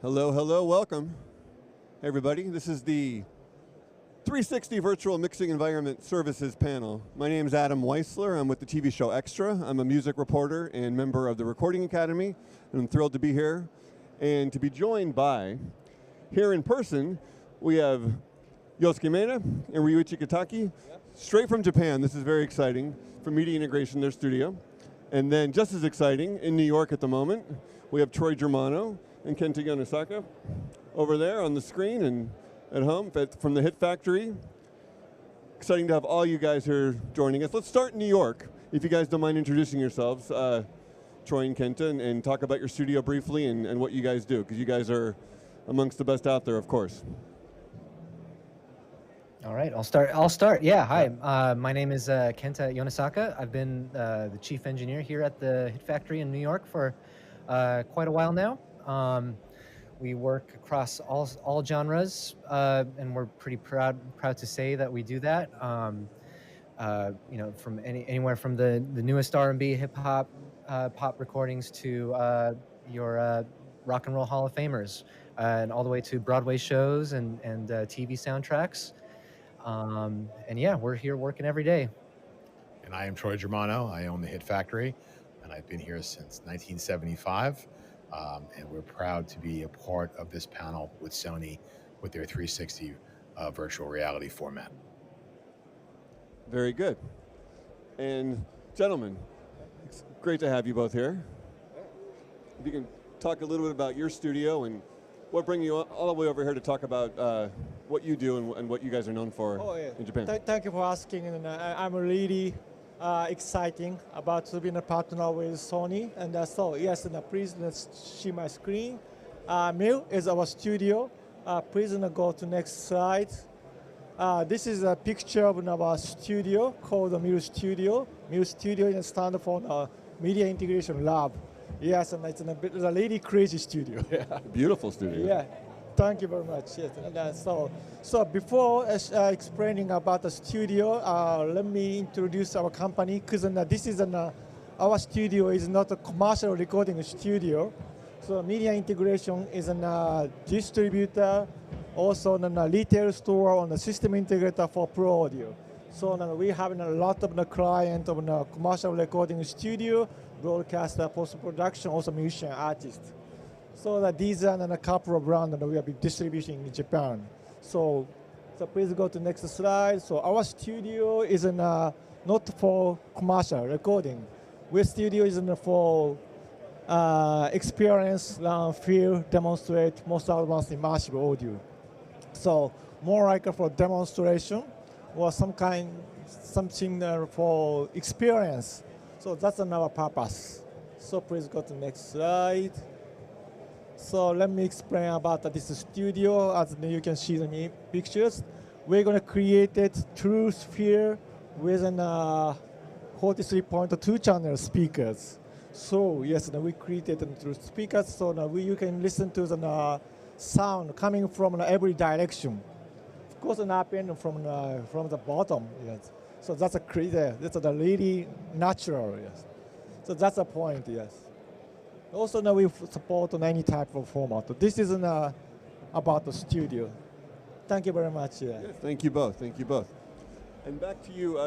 Hello, hello, welcome, everybody. This is the 360 Virtual Mixing Environment Services panel. My name is Adam Weissler. I'm with the TV show Extra. I'm a music reporter and member of the Recording Academy, and I'm thrilled to be here and to be joined by, here in person, we have Yosuke Maeda and Ryuichi Kitaki, straight from Japan. This is very exciting, from Media Integration, their studio. And then, just as exciting, in New York at the moment, we have Troy Germano and Kenta Yonesaka over there on the screen and at home from the Hit Factory. Exciting to have all you guys here joining us. Let's start in New York, if you guys don't mind introducing yourselves, Troy and Kenta, and talk about your studio briefly and what you guys do, because you guys are amongst the best out there, of course. All right, I'll start. Yeah, hi. My name is Kenta Yonesaka. I've been the chief engineer here at the Hit Factory in New York for quite a while now. We work across all genres, and we're pretty proud to say that we do that. You know, from anywhere from the newest R&B, hip hop, pop recordings to your rock and roll Hall of Famers, and all the way to Broadway shows and TV soundtracks. And yeah, we're here working every day. And I am Troy Germano. I own the Hit Factory, and I've been here since 1975. And we're proud to be a part of this panel with Sony with their 360 virtual reality format. Very good. And gentlemen, it's great to have you both here. If you can talk a little bit about your studio and what bring you all the way over here to talk about what you do and what you guys are known for in Japan. Thank you for asking. And I'm really exciting about to be a partner with Sony. And so yes, and please let's see my screen. Mill is our studio. Please go to next slide. This is a picture of our studio called the Mill Studio. Mill Studio is stand for Media Integration Lab. Yes, and it's a really crazy studio. Beautiful studio. Yeah, thank you very much. Yes, and so before explaining about the studio, let me introduce our company, because this is our studio is not a commercial recording studio. So Media Integration is a distributor, also a retail store on the system integrator for pro audio. So we have a lot of the client of the commercial recording studio, broadcaster, post-production, also musician, artist. So these are a couple of brands that we are distributing in Japan. So please go to next slide. So our studio is not for commercial recording. Our studio is for experience, learn, feel, demonstrate most advanced immersive audio. So more like for demonstration or something for experience. So that's another purpose. So please go to next slide. So let me explain about this studio. As you can see the pictures, we're going to create it true sphere with an 43.2 channel speakers. So yes, we created them through speakers, so you can listen to the sound coming from every direction. Of course, up and from the bottom. Yes. So that's a really natural. Yes. So that's the point. Yes. Also, now we support any type of format. This is about the studio. Thank you very much. Yeah. Yes, thank you both. Thank you both. And back to you,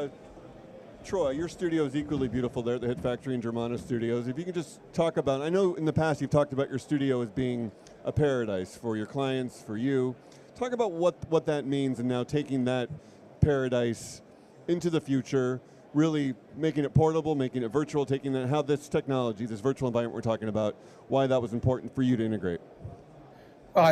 Troy. Your studio is equally beautiful there at the Hit Factory in Germano Studios. If you can just talk about, I know in the past you've talked about your studio as being a paradise for your clients, for you. Talk about what that means, and now taking that paradise into the future, really making it portable, making it virtual, taking that, how this technology, this virtual environment we're talking about, why that was important for you to integrate.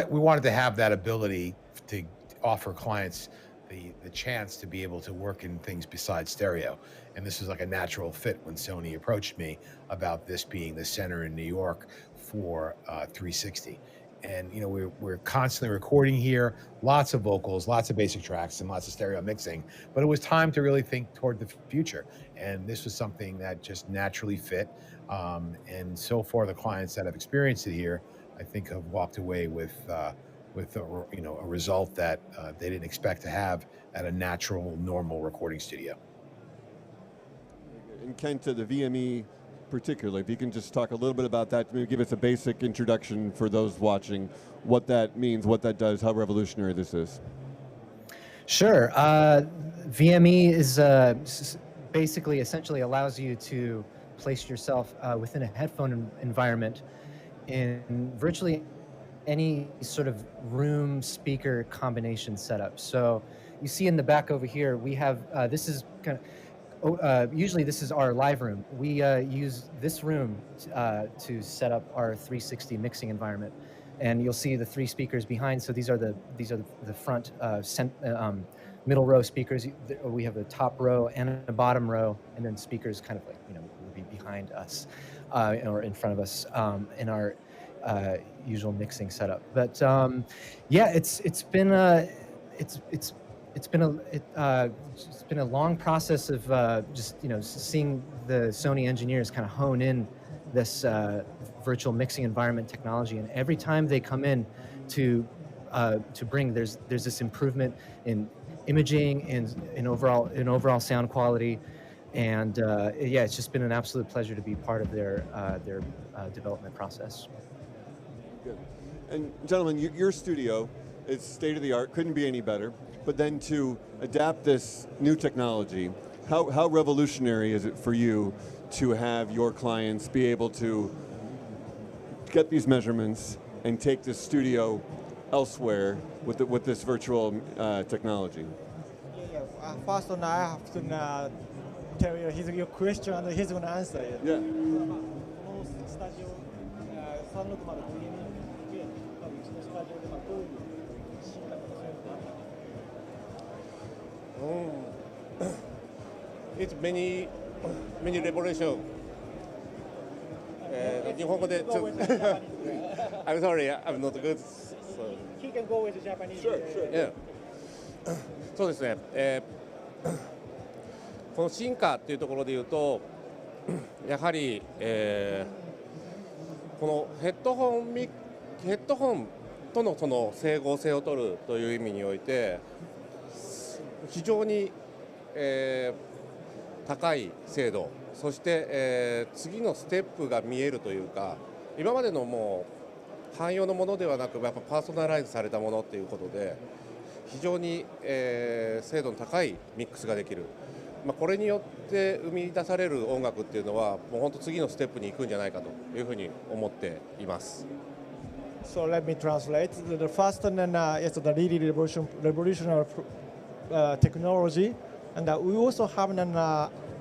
We wanted to have that ability to offer clients the chance to be able to work in things besides stereo. And this is like a natural fit when Sony approached me about this being the center in New York for 360. And you know, we're constantly recording here, lots of vocals, lots of basic tracks, and lots of stereo mixing. But it was time to really think toward the future. And this was something that just naturally fit. And so far, the clients that have experienced it here, I think, have walked away with a result that they didn't expect to have at a natural, normal recording studio. And Kenta, the VME particularly. If you can just talk a little bit about that, maybe give us a basic introduction for those watching, what that means, what that does, how revolutionary this is. Sure. VME is basically essentially allows you to place yourself within a headphone environment in virtually any sort of room speaker combination setup. So you see in the back over here, we have, this is kind of, usually this is our live room. We use this room to set up our 360 mixing environment. And you'll see the 3 speakers behind. So these are the front middle row speakers. We have a top row and a bottom row, and then speakers kind of like, will be behind us or in front of us in our usual mixing setup. But yeah, it's been a long process of just seeing the Sony engineers kind of hone in this virtual mixing environment technology, and every time they come in to bring, there's this improvement in imaging and in overall sound quality, and yeah, it's just been an absolute pleasure to be part of their development process. Good. And gentlemen, your studio is state of the art, couldn't be any better. But then to adapt this new technology, how revolutionary is it for you to have your clients be able to get these measurements and take this studio elsewhere with this virtual technology? Yeah. First, I have to tell you your question, and he's going to answer it. Yeah. It's many revolution. 日本語で I'm sorry, I'm not good. So. He can go with the Japanese. Sure. Yeah. そうですね。この進化っていうところで言うと、やはり、このヘッドホンとのその整合性を取るという意味において、非常に、高い精度、そして、次のステップが見えるというか、今までのもう汎用のものではなくやっぱパーソナライズされたものっていうことで非常に、精度の高いミックスができる、これによって生み出される音楽っていうのはもう本当次のステップに行くんじゃないかというふうに思っています。So let me translate. The first one is the really revolutionary technology, and we also have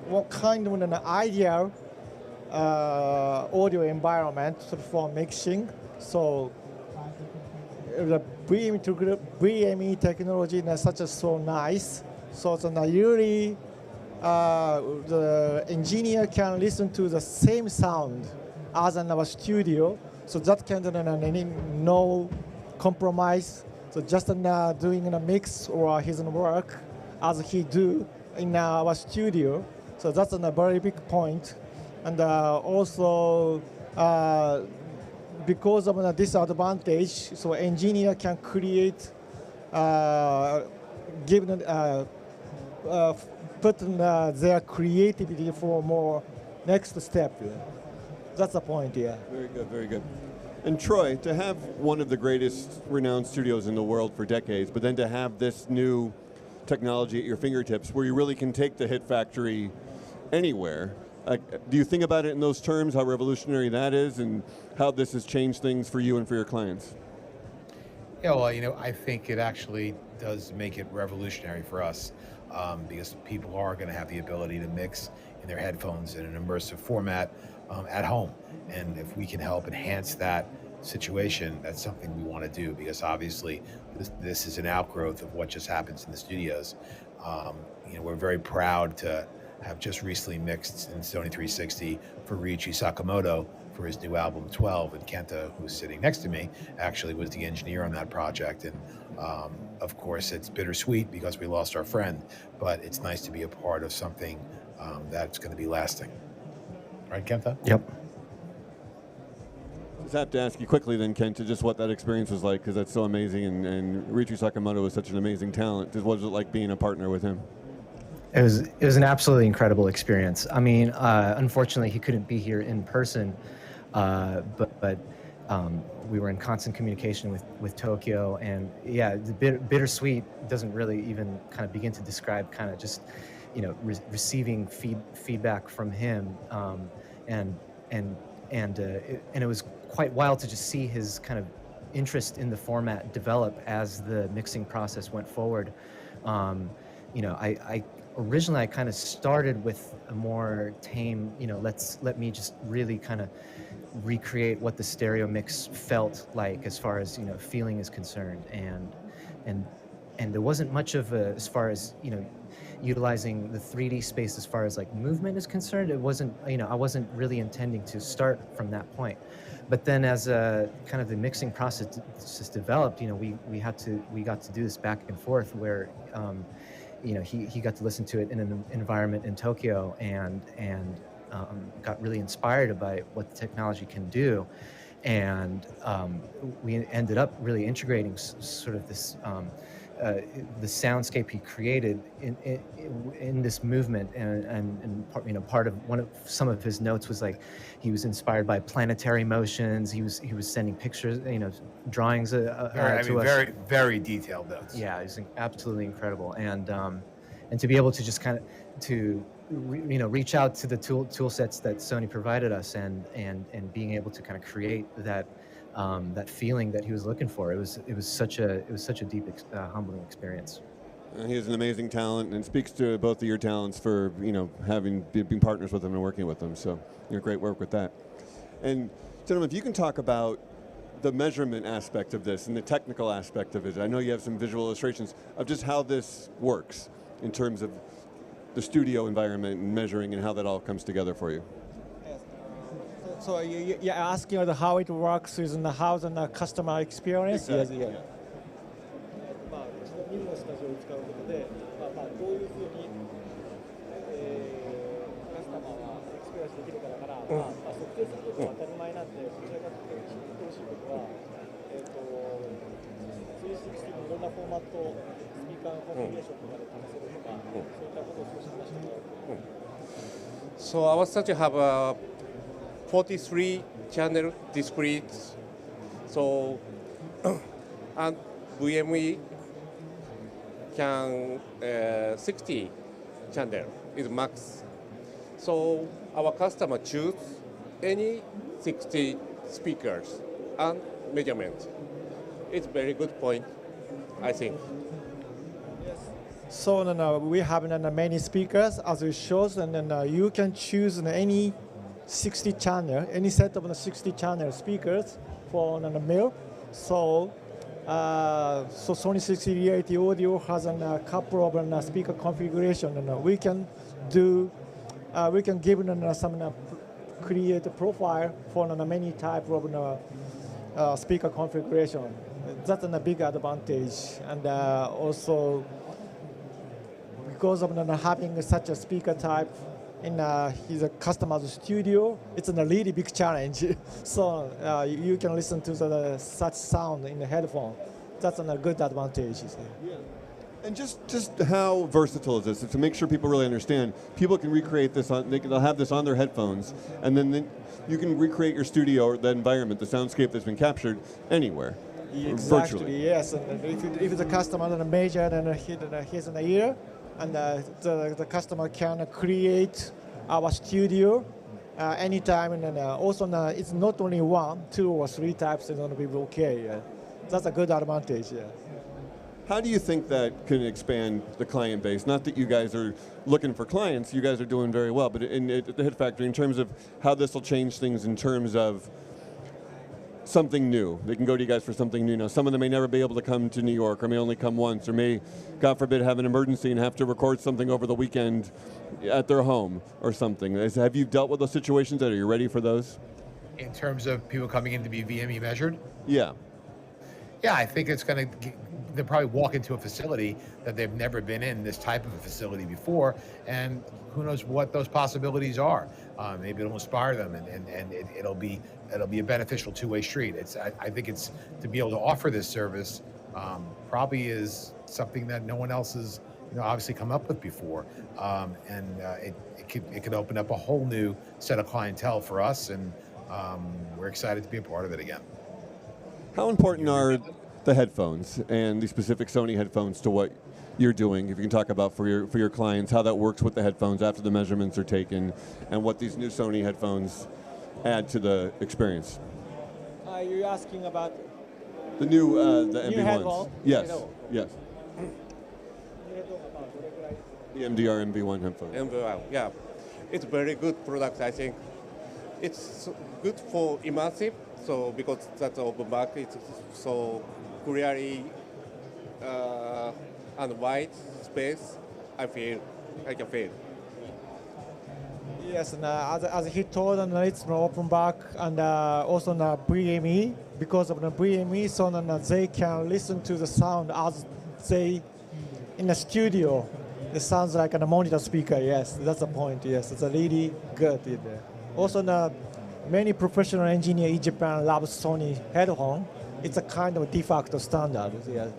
what kind of an ideal audio environment for mixing. So the VME technology is such as so nice. So it's really the engineer can listen to the same sound as in our studio. So that can no compromise. So just doing a mix or his work as he do in our studio. So that's a very big point. And also because of the disadvantage, so engineer can create, put their creativity for more next step. That's the point, yeah. Very good, very good. And Troy, to have one of the greatest renowned studios in the world for decades, but then to have this new technology at your fingertips where you really can take the Hit Factory anywhere. Do you think about it in those terms, how revolutionary that is and how this has changed things for you and for your clients? Yeah, well, I think it actually does make it revolutionary for us because people are going to have the ability to mix in their headphones in an immersive format at home. And if we can help enhance that situation, that's something we want to do because obviously this is an outgrowth of what just happens in the studios. We're very proud to have just recently mixed in Sony 360 for Richie Sacramento for his new album 12, and Kenta, who's sitting next to me, actually was the engineer on that project. And of course, it's bittersweet because we lost our friend, but it's nice to be a part of something that's going to be lasting. Right, Kenta? Yep. Just have to ask you quickly then, Kenta, just what that experience was like, because that's so amazing, and Richie Sacramento was such an amazing talent. What was it like being a partner with him? It was an absolutely incredible experience. I mean, unfortunately, he couldn't be here in person, but we were in constant communication with Tokyo, and yeah, the bittersweet doesn't really even kind of begin to describe kind of just, receiving feedback from him, and and and it was quite wild to just see his kind of interest in the format develop as the mixing process went forward. I originally I kind of started with a more tame, let me just really kind of recreate what the stereo mix felt like as far as, feeling is concerned. And and there wasn't much of a, as far as, utilizing the 3D space as far as like movement is concerned. It wasn't, I wasn't really intending to start from that point. But then as kind of the mixing process just developed, we got to do this back and forth where, he got to listen to it in an environment in Tokyo, and got really inspired by what the technology can do. And we ended up really integrating sort of this, the soundscape he created in this movement, and part of some of his notes was like he was inspired by planetary motions. He was sending pictures, drawings to us. Very, very detailed notes. Yeah, it's absolutely incredible, and to be able to just kind of reach out to the tool sets that Sony provided us, and being able to kind of create that that feeling that he was looking for. It was such a deep, humbling experience. He has an amazing talent, and speaks to both of your talents for having being partners with him and working with him. So great work with that. And gentlemen, if you can talk about the measurement aspect of this and the technical aspect of it. I know you have some visual illustrations of just how this works in terms of the studio environment and measuring and how that all comes together for you. Yes. So you're asking how it works with the house and the customer experience? Exactly. Yes, yeah. 2のスタジオを使うことで、どういうふうに、カスタマーはエクスペリエンスできるかだから、測定することは当たり前なんで、こちらが聞いてほしいことは、360のいろんなフォーマット、スピーカーのコンフィギュレーションとかで試せるとか、そういったことを少し話してもらうと。So our station have a 43 channel discrete. So and VME can 60 channel is max. So our customer choose any 60 speakers and measurement. It's very good point, I think. So we have many speakers as it shows, and then you can choose any 60 channel, any set of 60 channel speakers for the mill. So Sony 6080 audio has a couple of speaker configuration, and we can give some create a profile for many type of speaker configuration. That's a big advantage, and also because of having such a speaker type in his customer's studio, it's a really big challenge. So you can listen to such sound in the headphone. That's a good advantage. Yeah. And just how versatile is this? To make sure people really understand, people can recreate this they'll have this on their headphones, and then you can recreate your studio or the environment, the soundscape that's been captured anywhere. Exactly. Virtually. Yes. And if the customer measure and he's in the ear, and the customer can create our studio anytime, and also it's not only 1, 2, or 3 types. It's going to be okay. Yeah. That's a good advantage. Yeah. How do you think that can expand the client base? Not that you guys are looking for clients, you guys are doing very well, but at the Hit Factory, in terms of how this will change things in terms of something new. They can go to you guys for something new. Now, some of them may never be able to come to New York, or may only come once, or may, God forbid, have an emergency and have to record something over the weekend at their home or something. Have you dealt with those situations? Are you ready for those? In terms of people coming in to be VME measured? Yeah. Yeah, I think it's going to, they'll probably walk into a facility that they've never been in, this type of a facility before, and who knows what those possibilities are. Maybe it'll inspire them, and it'll be a beneficial two-way street. I think it's, to be able to offer this service probably is something that no one else is obviously come up with before, and it could open up a whole new set of clientele for us, and we're excited to be a part of it again. How important are the headphones and the specific Sony headphones to what you're doing? If you can talk about for your clients how that works with the headphones after the measurements are taken, and what these new Sony headphones add to the experience. Are you asking about The new the new MV1s? headphone? Yes, yes. The MDR MV1 headphones. And yeah, it's very good product. I think it's good for immersive. So because that's open back, it's so clearly and wide space. I can feel. Yes, and as he told, and it's an open back and also the VME. Because of the VME, so they can listen to the sound as they in the studio. It sounds like a monitor speaker. Yes, that's the point. Yes, it's a really good. Also, many professional engineers in Japan love Sony headphone. It's a kind of de facto standard. Yes.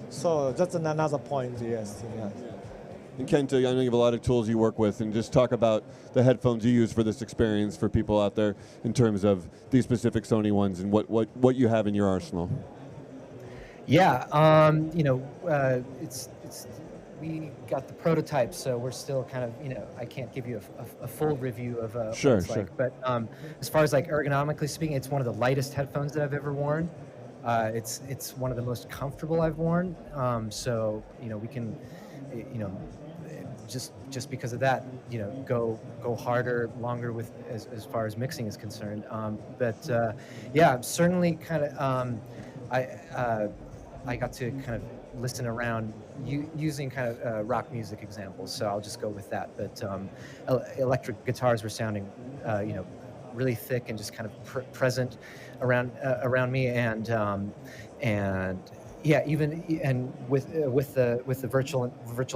So that's another point. Yes. Yes. And Kenta, I know you have a lot of tools you work with, and just talk about the headphones you use for this experience for people out there in terms of these specific Sony ones and what you have in your arsenal. Yeah, it's we got the prototype, so we're still kind of, I can't give you a full review of what it's like. But as far as like ergonomically speaking, it's one of the lightest headphones that I've ever worn. It's one of the most comfortable I've worn. So we can, just because of that, go harder, longer with as far as mixing is concerned. Yeah, certainly kind of I got to kind of listen around using kind of rock music examples, so I'll just go with that. But electric guitars were sounding, really thick and just kind of present around me, and yeah, even with the virtual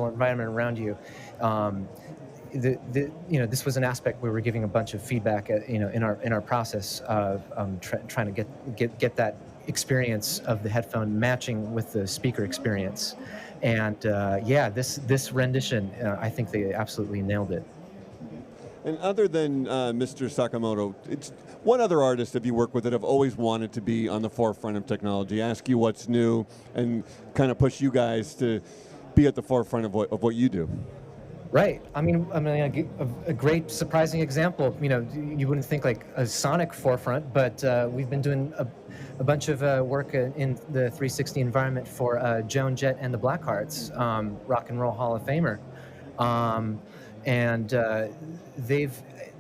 environment around you. This was an aspect we were giving a bunch of feedback in our process of trying to get that experience of the headphone matching with the speaker experience. And yeah, this rendition, I think they absolutely nailed it. And other than Mr. Sakamoto, it's one other artist have you worked with that have always wanted to be on the forefront of technology, ask you what's new, and kind of push you guys to be at the forefront of what you do. Right. I mean, a great surprising example. You wouldn't think like a sonic forefront, but we've been doing a bunch of work in the 360 environment for Joan Jett and the Blackhearts, Rock and Roll Hall of Famer, and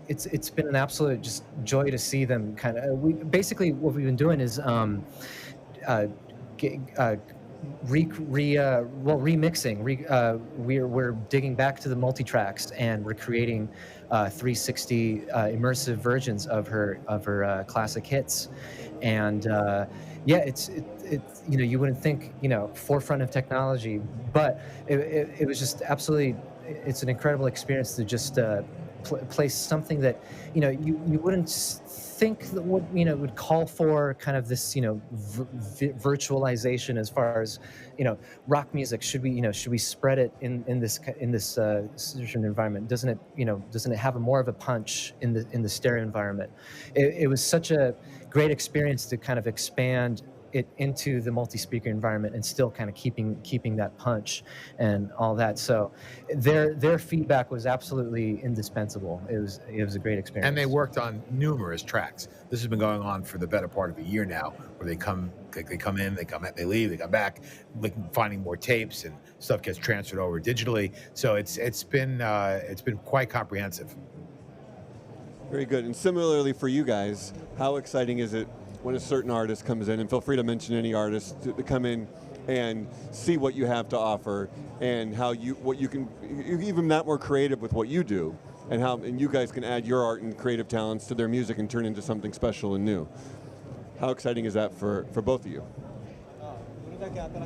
it's been an absolute just joy to see them kind of. Basically what we've been doing is remixing. We're digging back to the multi-tracks, and we're creating 360 immersive versions of her classic hits. And yeah, it's you wouldn't think forefront of technology, but it was just absolutely. It's an incredible experience to just play something that you wouldn't think that would call for kind of this virtualization as far as rock music. Should we spread it in this certain environment? Doesn't it have more of a punch in the stereo environment? It was such a great experience to kind of expand it into the multi-speaker environment and still kind of keeping that punch and all that. So their feedback was absolutely indispensable. It was a great experience. And they worked on numerous tracks. This has been going on for the better part of a year now, where they come in, they leave, they come back, finding more tapes, and stuff gets transferred over digitally. So it's been quite comprehensive. Very good. And similarly for you guys, how exciting is it when a certain artist comes in, and feel free to mention any artist, to come in and see what you have to offer, and how you're even that more creative with what you do, and you guys can add your art and creative talents to their music and turn into something special and new. How exciting is that for both of you?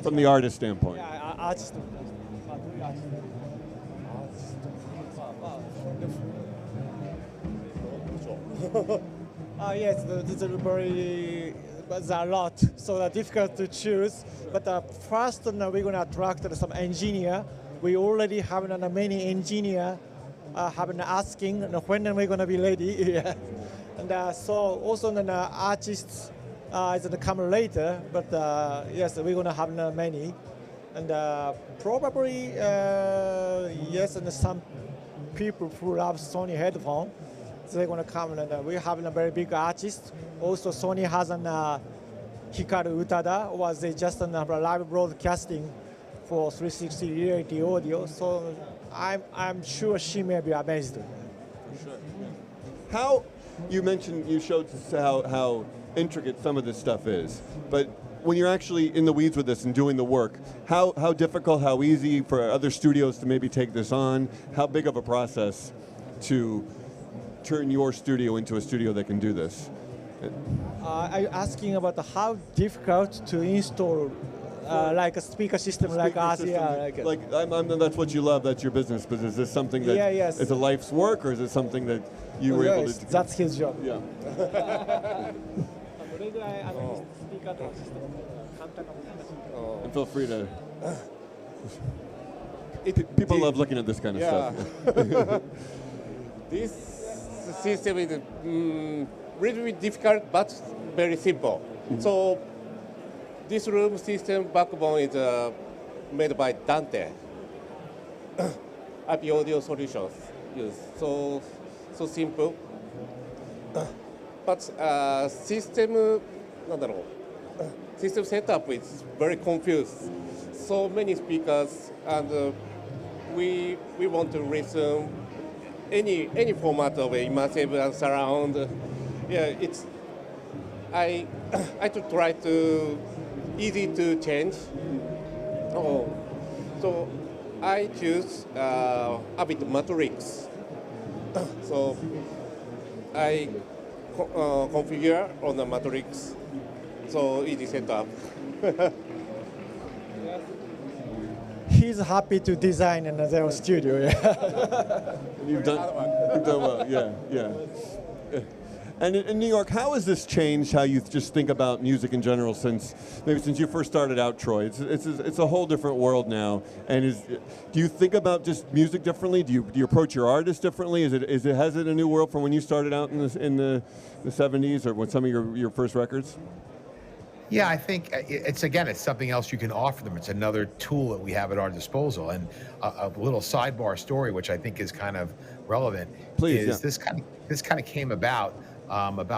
From the artist standpoint. Yeah, yes, there's a lot, so difficult to choose. But first, we're going to attract some engineer we already have many engineer have been asking when are we going to be ready. Yeah. And so also the artists is going to come later, but yes, we're going to have many. And probably, yes, and some people who love Sony headphone, they're going to come. And we have a very big artist. Also, Sony has an Hikaru Utada, was they just have a live broadcasting for 360 reality audio. So I'm sure she may be amazed. Sure. How you mentioned you showed how intricate some of this stuff is, but when you're actually in the weeds with this and doing the work, how difficult, how easy for other studios to maybe take this on? How big of a process to turn your studio into a studio that can do this? Are you asking about how difficult to install like a speaker system like us? Yeah, that's what you love, that's your business, but is this something that is a life's work, or is it something that you were able to do? That's his job. Yeah. And feel free to... People love looking at this kind of stuff. This system is really difficult but very simple. So this room system backbone is made by Dante. IP audio solutions use so simple. But system setup is very confused. So many speakers, and we want to listen any format of immersive and surround. Yeah, it's I to try to easy to change. So I choose a bit matrix. So I configure on the matrix. So easy setup. He's happy to design in their studio. Yeah. You've done well. Yeah. And in New York, how has this changed how you just think about music in general since you first started out, Troy? It's a whole different world now. And do you think about just music differently? Do you approach your artists differently? Has it a new world from when you started out in the 70s or with some of your first records? Yeah, I think it's something else you can offer them. It's another tool that we have at our disposal. And a little sidebar story, which I think is kind of relevant, is this kind of came about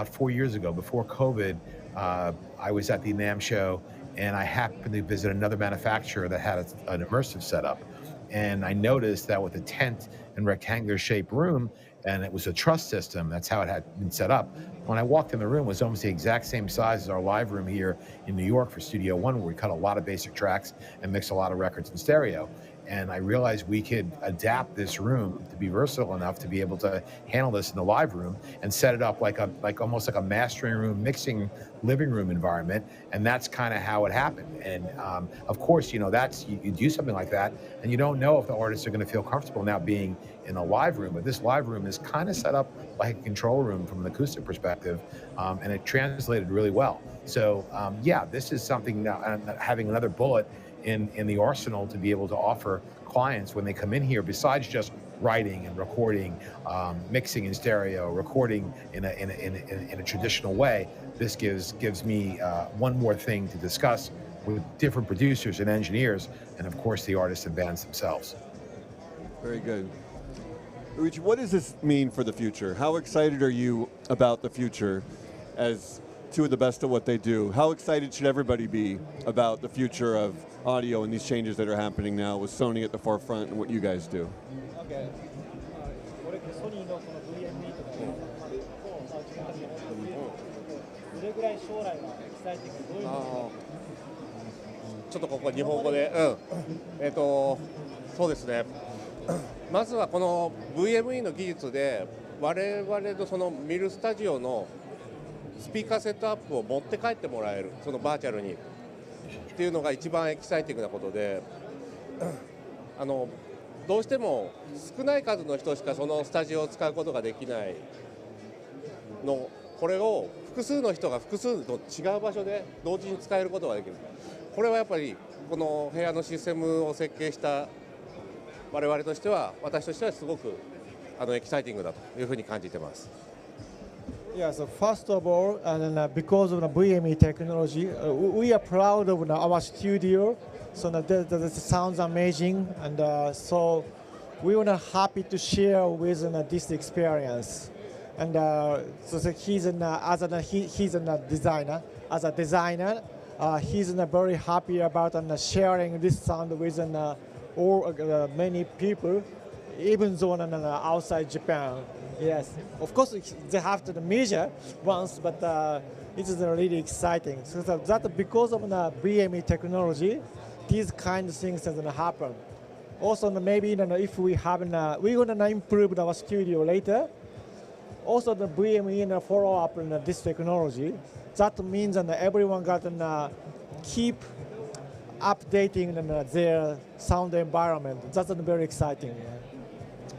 4 years ago, before COVID. I was at the NAMM show, and I happened to visit another manufacturer that had an immersive setup. And I noticed that with a tent and rectangular shaped room, and it was a truss system, that's how it had been set up. When I walked in the room, it was almost the exact same size as our live room here in New York for Studio One, where we cut a lot of basic tracks and mix a lot of records in stereo. And I realized we could adapt this room to be versatile enough to be able to handle this in the live room and set it up like almost like a mastering room, mixing living room environment. And that's kind of how it happened. And of course, you do something like that, and you don't know if the artists are going to feel comfortable now being in a live room. But this live room is kind of set up like a control room from an acoustic perspective, and it translated really well. So this is something now, having another bullet in the arsenal to be able to offer clients when they come in here, besides just writing and recording, mixing in stereo, recording in a traditional way. This gives me one more thing to discuss with different producers and engineers, and of course the artists and bands themselves. Very good. Richie, what does this mean for the future? How excited are you about the future as two of the best at what they do? How excited should everybody be about the future of audio and these changes that are happening now with Sony at the forefront and what you guys do? Okay. ちょっとここ日本語で、そうですね。まずはこの VME の技術で我々のそのミルスタジオのスピーカーセットアップを持って帰ってもらえる、そのバーチャルにっていうのが一番エキサイティングなことで、どうしても少ない数の人しかそのスタジオを使うことができないの、これを複数の人が複数の違う場所で同時に使えることができる。これはやっぱりこの部屋のシステムを設計した我々としては、私としてはすごくエキサイティングだというふうに感じてます。Yeah, so first of all, because of the VME technology, we are proud of our studio. So that sounds amazing, and so we were happy to share with this experience. And so he's he's a designer. As a designer, he's very happy about sharing this sound with all many people, even though outside Japan. Yes, of course they have to measure once, but it is really exciting. So that because of the VME technology, these kind of things are gonna happen. Also, maybe if we have, we're gonna improve our studio later. Also, the VME follow up this technology. That means that everyone got keep updating their sound environment. That's very exciting.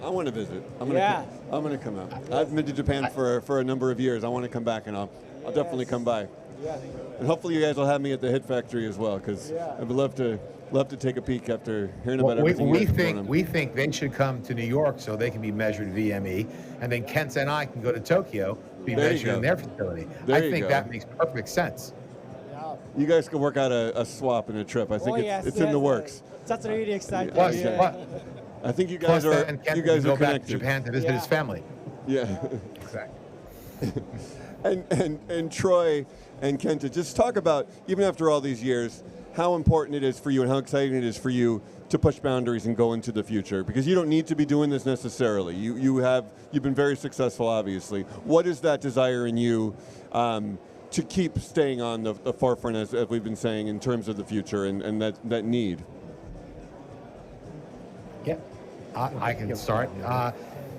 I want to visit. I'm going to come out. I've been to Japan for a number of years. I want to come back, and I'll definitely come by. Yeah. And hopefully you guys will have me at the Hit Factory as well, because I would love to take a peek after hearing about everything. We think they should come to New York so they can be measured VME, and then Kenta and I can go to Tokyo, be measured in their facility. I think that makes perfect sense. You guys can work out a swap and a trip. I think it's in the works. That's really exciting. I think you guys are go connected. back to Japan to visit his family. Yeah. Exactly. and Troy and Kenta, just talk about, even after all these years, how important it is for you and how exciting it is for you to push boundaries and go into the future, because you don't need to be doing this necessarily. You've been very successful, obviously. What is that desire in you to keep staying on the forefront, as we've been saying, in terms of the future and that need? Yeah, I can start.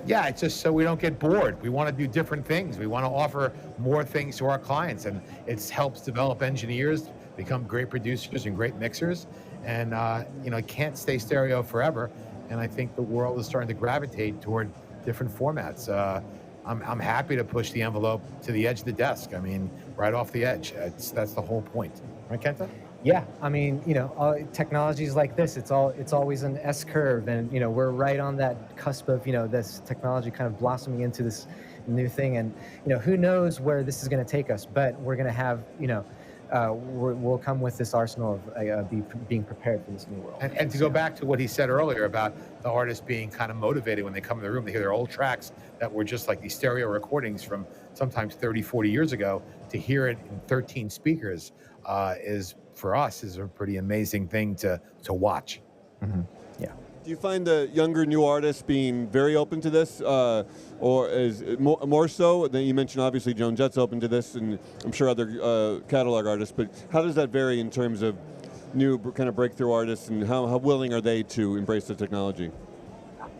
Yeah, it's just so we don't get bored. We want to do different things. We want to offer more things to our clients, and it helps develop engineers, become great producers and great mixers. And it can't stay stereo forever. And I think the world is starting to gravitate toward different formats. I'm happy to push the envelope to the edge of the desk. I mean, right off the edge. That's the whole point, right, Kenta? Yeah, I mean, technologies like this, it's always an S curve, and we're right on that cusp of this technology kind of blossoming into this new thing, and who knows where this is going to take us, but we're going to have we'll come with this arsenal of being prepared for this new world. And to go back to what he said earlier about the artists being kind of motivated when they come in the room, they hear their old tracks that were just like these stereo recordings from sometimes 30, 40 years ago, to hear it in 13 speakers is, for us, is a pretty amazing thing to watch. Mm-hmm. Yeah. Do you find the younger new artists being very open to this, or is it more so? Then you mentioned obviously Joan Jett's open to this, and I'm sure other catalog artists. But how does that vary in terms of new kind of breakthrough artists, and how willing are they to embrace the technology?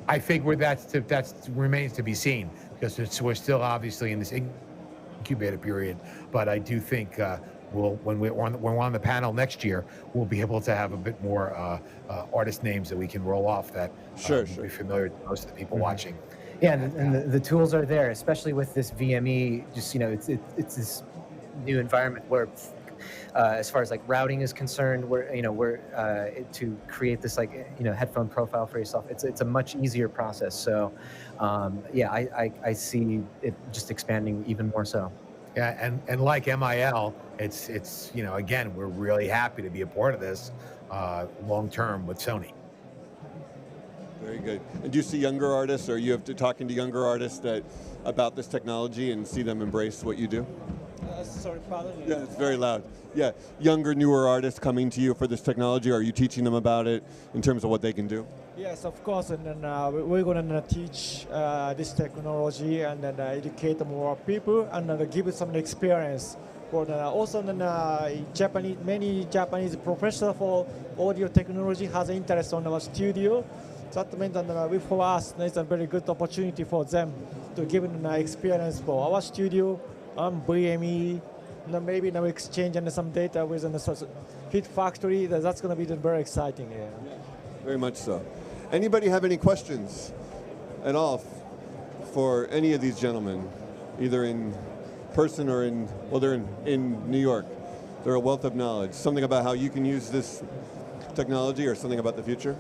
I think that remains to be seen, because we're still obviously in this incubator period. But I do think when we're on the panel next year, we'll be able to have a bit more artist names that we can roll off that will be familiar to most of the people watching. Yeah, and the tools are there, especially with this VME. Just it's this new environment where, as far as like routing is concerned, we're to create this headphone profile for yourself. It's a much easier process. So, I see it just expanding even more so. Yeah, and like MIL, it's again, we're really happy to be a part of this long term with Sony. Very good. And do you see younger artists, or you have to talking to younger artists about this technology and see them embrace what you do? Sorry, pardon me. Yeah, it's very loud. Yeah, younger, newer artists coming to you for this technology. Are you teaching them about it in terms of what they can do? Yes, of course, and then we're going to teach this technology and then educate more people and give it some experience. For also, many Japanese professionals for audio technology has interest on our studio. That means that for us, it's a very good opportunity for them to give an experience for our studio and VME. Maybe now exchange and some data with the Hit Factory. That's going to be very exciting. Yeah. Very much so. Anybody have any questions at all for any of these gentlemen, either in person or they're in New York. They're a wealth of knowledge. Something about how you can use this technology, or something about the future?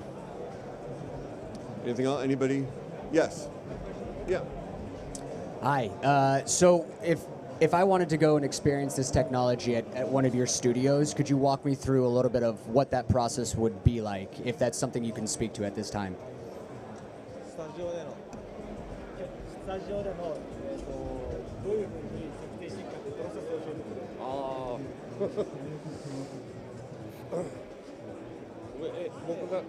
Anything else? Anybody? Yes. Yeah. Hi. So if I wanted to go and experience this technology at one of your studios, could you walk me through a little bit of what that process would be like, if that's something you can speak to at this time? スタジオでのどういうふうに設定していくかというプロセスを教えてくれる。僕が、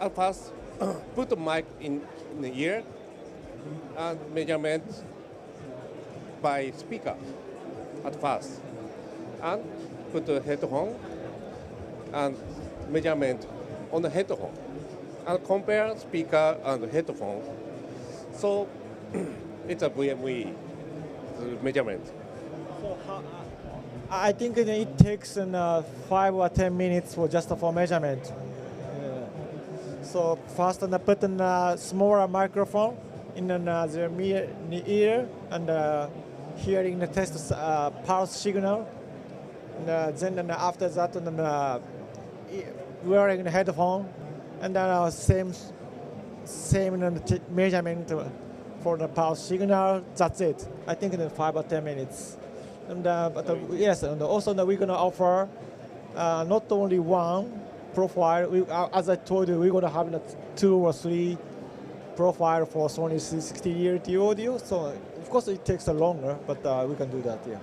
at first put the mic in the ear and measurement by speaker at first, and put the headphone and measurement on the headphone, and compare speaker and headphone. So it's a VME measurement. So I think it takes 5 or 10 minutes for measurement. So first put in a smaller microphone in the ear and hearing the test pulse signal. And then after that wearing the headphone and then same measurement for the pulse signal. That's it. I think in 5 or 10 minutes. And yes, and also we're going to offer not only one profile. As I told you, we're going to have 2 or 3 profile for Sony 360 Reality audio. So of course it takes longer, but we can do that. Yeah.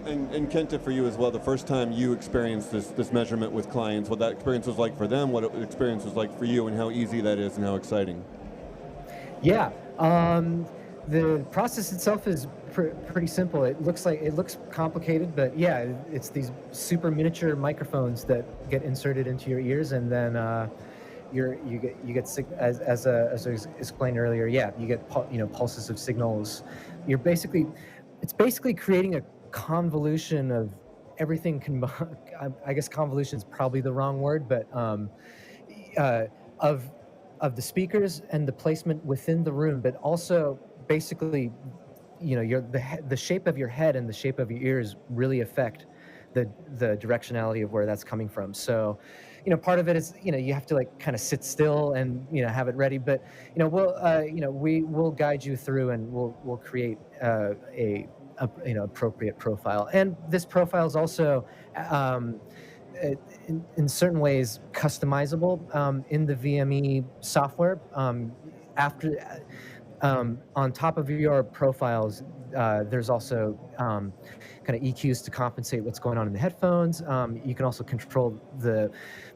And Kenta, for you as well, the first time you experienced this measurement with clients, what that experience was like for them, what the experience was like for you, and how easy that is and how exciting. Yeah, the process itself is pretty simple. It looks complicated, but yeah, it's these super miniature microphones that get inserted into your ears, and then you get as I explained earlier. Yeah, you get pulses of signals. It's basically creating a convolution of everything. I guess convolution is probably the wrong word, but of the speakers and the placement within the room, but also basically, the shape of your head and the shape of your ears really affect the directionality of where that's coming from. So, part of it is, you have to kind of sit still and, have it ready, but, we'll guide you through and we'll create a appropriate profile. And this profile is also, in certain ways customizable in the VME software. On top of your profiles, there's also kind of EQs to compensate what's going on in the headphones. You can also control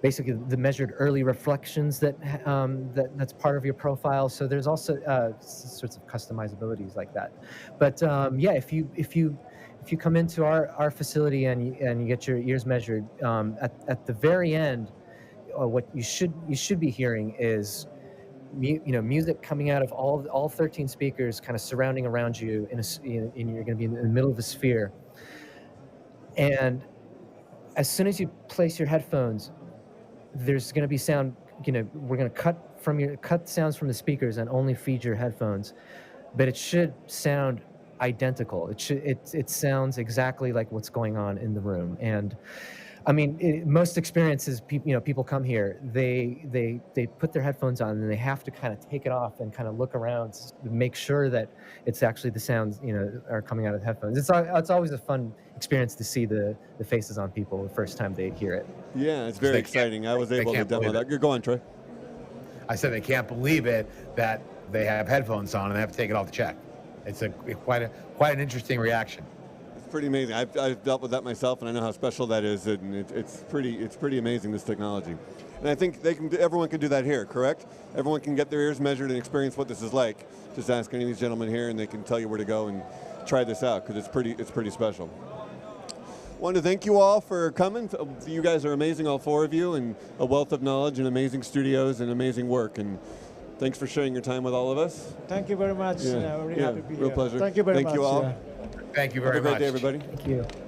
basically the measured early reflections that's part of your profile. So there's also sorts of customizabilities like that. But yeah, if you come into our facility and you get your ears measured, at the very end, what you should be hearing is music coming out of all 13 speakers, kind of surrounding around you, and you're going to be in the middle of a sphere. And as soon as you place your headphones, there's going to be sound. We're going to cut sounds from the speakers and only feed your headphones, but it should sound identical. It sounds exactly like what's going on in the room. And I mean, most experiences, people come here, they put their headphones on and they have to kind of take it off and kind of look around to make sure that it's actually the sounds, are coming out of the headphones. It's always a fun experience to see the faces on people the first time they hear it. Yeah, it's very exciting. I was able to demo that. Go on, Troy. I said they can't believe it that they have headphones on and they have to take it off to check. It's quite an interesting reaction. Pretty amazing. I've dealt with that myself, and I know how special that is, and it's pretty amazing, this technology. And I think everyone can do that here, correct? Everyone can get their ears measured and experience what this is like. Just ask any of these gentlemen here, and they can tell you where to go and try this out, because it's pretty special. Want to thank you all for coming. You guys are amazing, all 4 of you, and a wealth of knowledge and amazing studios and amazing work. And thanks for sharing your time with all of us. Thank you very much. Yeah, Really happy to be real here. pleasure. Thank you very much. Thank you all. Thank you very much. Have a great day, everybody. Thank you.